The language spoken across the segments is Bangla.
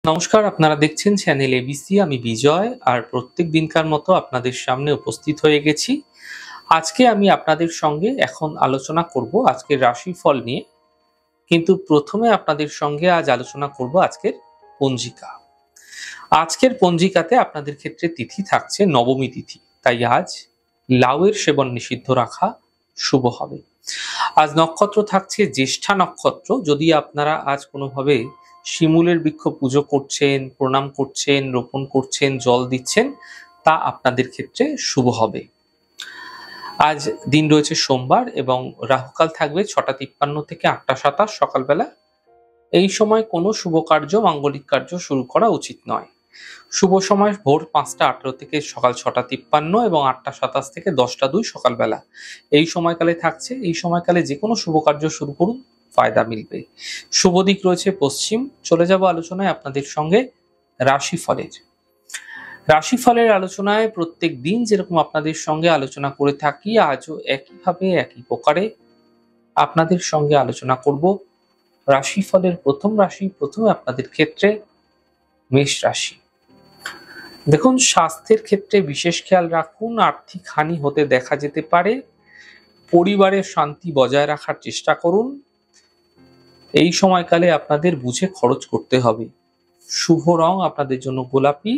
নমস্কার, আপনারা দেখছেন চ্যানেল এবিসি। আমি বিজয়, আর প্রত্যেক দিনকার মতো আপনাদের সামনে উপস্থিত হয়ে গেছি। আজকে আমি আপনাদের সঙ্গে এখন আলোচনা করব আজকের রাশিফল নিয়ে। কিন্তু প্রথমে আপনাদের সঙ্গে আজ আলোচনা করব আজকের পঞ্জিকা। আজকের পঞ্জিকাতে আপনাদের ক্ষেত্রে তিথি থাকছে নবমী তিথি, তাই আজ লাউয়ের সেবন নিষিদ্ধ রাখা শুভ হবে। আজ নক্ষত্র থাকছে জ্যেষ্ঠা নক্ষত্র। যদি আপনারা আজ কোনোভাবে শিমুলের বৃক্ষ পুজো করছেন, প্রণাম করছেন, রোপণ করছেন, জল দিচ্ছেন, তা আপনাদের ক্ষেত্রে শুভ হবে। আজ দিন রয়েছে সোমবার এবং রাহুকাল থাকবে 6টা 53 থেকে 8টা 27 সকালবেলা। এই সময় কোনো শুভ কার্য, মাঙ্গলিক কার্য শুরু করা উচিত নয়। শুভ সময় ভোর 5টা 18 থেকে সকাল 6টা 53 এবং 8টা 27 থেকে 10টা 2 সকালবেলা। এই সময়কালে থাকছে। এই সময়কালে যে কোনো শুভ কার্য শুরু করুন, ফায়দা মিলবে। শুভ দিক রয়েছে পশ্চিম। চলে যাব আলোচনায় আপনাদের সঙ্গে রাশিফলের। রাশিফলের আলোচনায় প্রত্যেক দিন যেরকম আপনাদের সঙ্গে আলোচনা করে থাকি, আজও একইভাবে একই প্রকারে আপনাদের সঙ্গে আলোচনা করব রাশিফলের প্রথম রাশি। প্রথমে আপনাদের ক্ষেত্রে মেষ রাশি। দেখুন, স্বাস্থ্যের ক্ষেত্রে বিশেষ খেয়াল রাখুন। আর্থিক হানি হতে দেখা যেতে পারে। পরিবারের শান্তি বজায় রাখার চেষ্টা করুন। এই সময়কালে আপনাদের বুঝে খরচ করতে হবে। শুভ রং আপনাদের জন্য গোলাপি।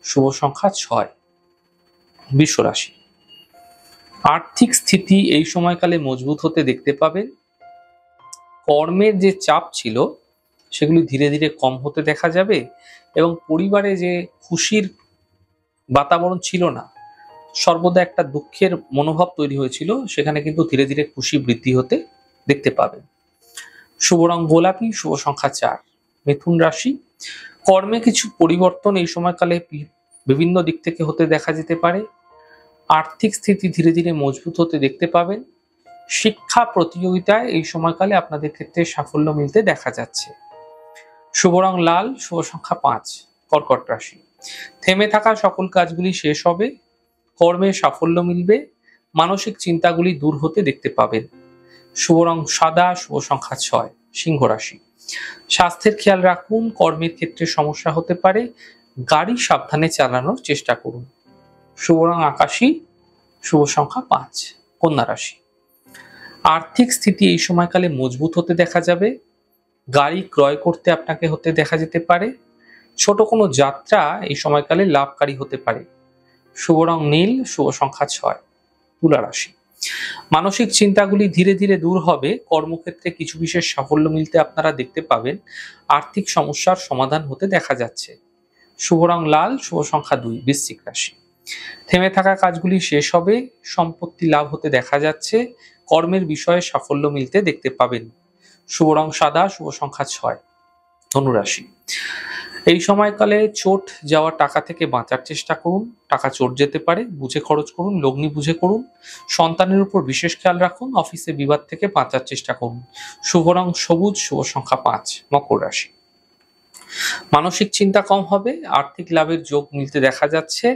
শুভ সংখ্যা 6। বৃষ রাশি। আর্থিক স্থিতি এই সময়কালে মজবুত হতে দেখতে পাবেন। কর্মের যে চাপ ছিল সেগুলি ধীরে ধীরে কম হতে দেখা যাবে এবং পরিবারে যে খুশির বাতাবরণ ছিল না, সর্বদা একটা দুঃখের মনোভাব তৈরি হয়েছিল, সেখানে কিন্তু ধীরে ধীরে খুশি বৃদ্ধি হতে দেখতে পাবেন। শুভ রং গোলাপি। শুভ সংখ্যা 4। মিথুন রাশি। কর্মে কিছু পরিবর্তন এই সময়কালে বিভিন্ন দিক থেকে হতে দেখা যেতে পারে। আর্থিক স্থিতি ধীরে ধীরে মজবুত হতে দেখতে পাবেন। শিক্ষা প্রতিযোগিতায় এই সময়কালে আপনাদের ক্ষেত্রে সাফল্য মিলতে দেখা যাচ্ছে। শুভ রং লাল। শুভ সংখ্যা 5। কর্কট রাশি। থেমে থাকা সকল কাজগুলি শেষ হবে। কর্মে সাফল্য মিলবে। মানসিক চিন্তাগুলি দূর হতে দেখতে পাবেন। শুভ রং সাদা। শুভ সংখ্যা 6। সিংহ রাশি। স্বাস্থ্যের খেয়াল রাখুন। কর্মের ক্ষেত্রে সমস্যা হতে পারে। গাড়ি সাবধানে চালানোর চেষ্টা করুন। শুভ রং আকাশী। শুভ সংখ্যা 5। কন্যা রাশি। আর্থিক স্থিতি এই সময়কালে মজবুত হতে দেখা যাবে। গাড়ি ক্রয় করতে আপনাকে হতে দেখা যেতে পারে। ছোট কোনো যাত্রা এই সময়কালে লাভকারী হতে পারে। শুভ রং নীল। শুভ সংখ্যা 6। তুলা রাশি। মানসিক চিন্তাগুলি ধীরে ধীরে দূর হবে। কর্মক্ষেত্রে কিছু বিশেষ সাফল্য মিলতে আপনারা দেখতে পাবেন। আর্থিক সমস্যার সমাধান হতে দেখা যাচ্ছে। শুভ রং লাল। শুভ সংখ্যা 2। বৃশ্চিক রাশি। থেমে থাকা কাজগুলি শেষ হবে। সম্পত্তি লাভ হতে দেখা যাচ্ছে। কর্মের বিষয়ে সাফল্য মিলতে দেখতে পাবেন। শুভ রং সাদা। শুভ সংখ্যা 6। ধনু রাশি। এই সময়কালে চোট যাওয়া টাকা থেকে বাঁচার চেষ্টা করুন। টাকা চোট যেতে পারে, বুঝে খরচ করুন, লগ্নি বুঝে করুন। সন্তানের উপর বিশেষ খেয়াল রাখুন। অফিসে বিবাদ থেকে বাঁচার চেষ্টা করুন। শুভ রং সবুজ। শুভ সংখ্যা 5। মকর রাশি। মানসিক চিন্তা কম হবে। আর্থিক লাভের যোগ মিলতে দেখা যাচ্ছে।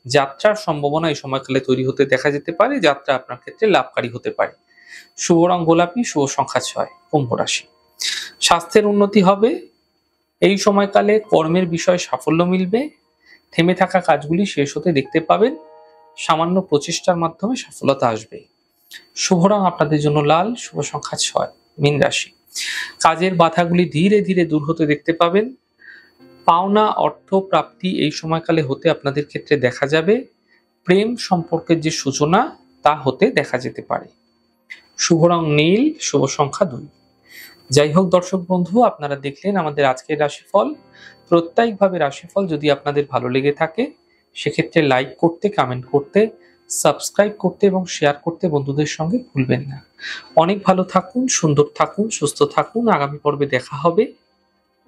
যাত্রার সম্ভাবনা এই সময়কালে তৈরি হতে দেখা যেতে পারে। যাত্রা আপনার ক্ষেত্রে লাভকারী হতে পারে। শুভ রং গোলাপি। শুভ সংখ্যা 6। কুম্ভ রাশি। স্বাস্থ্যের উন্নতি হবে। এই সময়কালে কর্মের বিষয়ে সাফল্য মিলবে। থেমে থাকা কাজগুলি শেষ হতে দেখতে পাবেন। সামান্য প্রচেষ্টার মাধ্যমে সফলতা আসবে। শুভ রং আপনাদের জন্য লাল। শুভ সংখ্যা 6। মীন রাশি। কাজের বাধাগুলি ধীরে ধীরে দূর হতে দেখতে পাবেন। পাওনা অর্থ প্রাপ্তি এই সময়কালে হতে আপনাদের ক্ষেত্রে দেখা যাবে। প্রেম সম্পর্কের যে সূচনা তা হতে দেখা যেতে পারে। শুভ রং নীল। শুভ সংখ্যা 2। যাই হোক দর্শক বন্ধু, আপনারা দেখলেন আমাদের আজকের রাশিফল। প্রত্যেকভাবে রাশিফল যদি আপনাদের ভালো লেগে থাকে, সেক্ষেত্রে লাইক করতে, কমেন্ট করতে, সাবস্ক্রাইব করতে এবং শেয়ার করতে বন্ধুদের সঙ্গে ভুলবেন না। অনেক ভালো থাকুন, সুন্দর থাকুন, সুস্থ থাকুন। আগামী পর্বে দেখা হবে।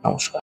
নমস্কার।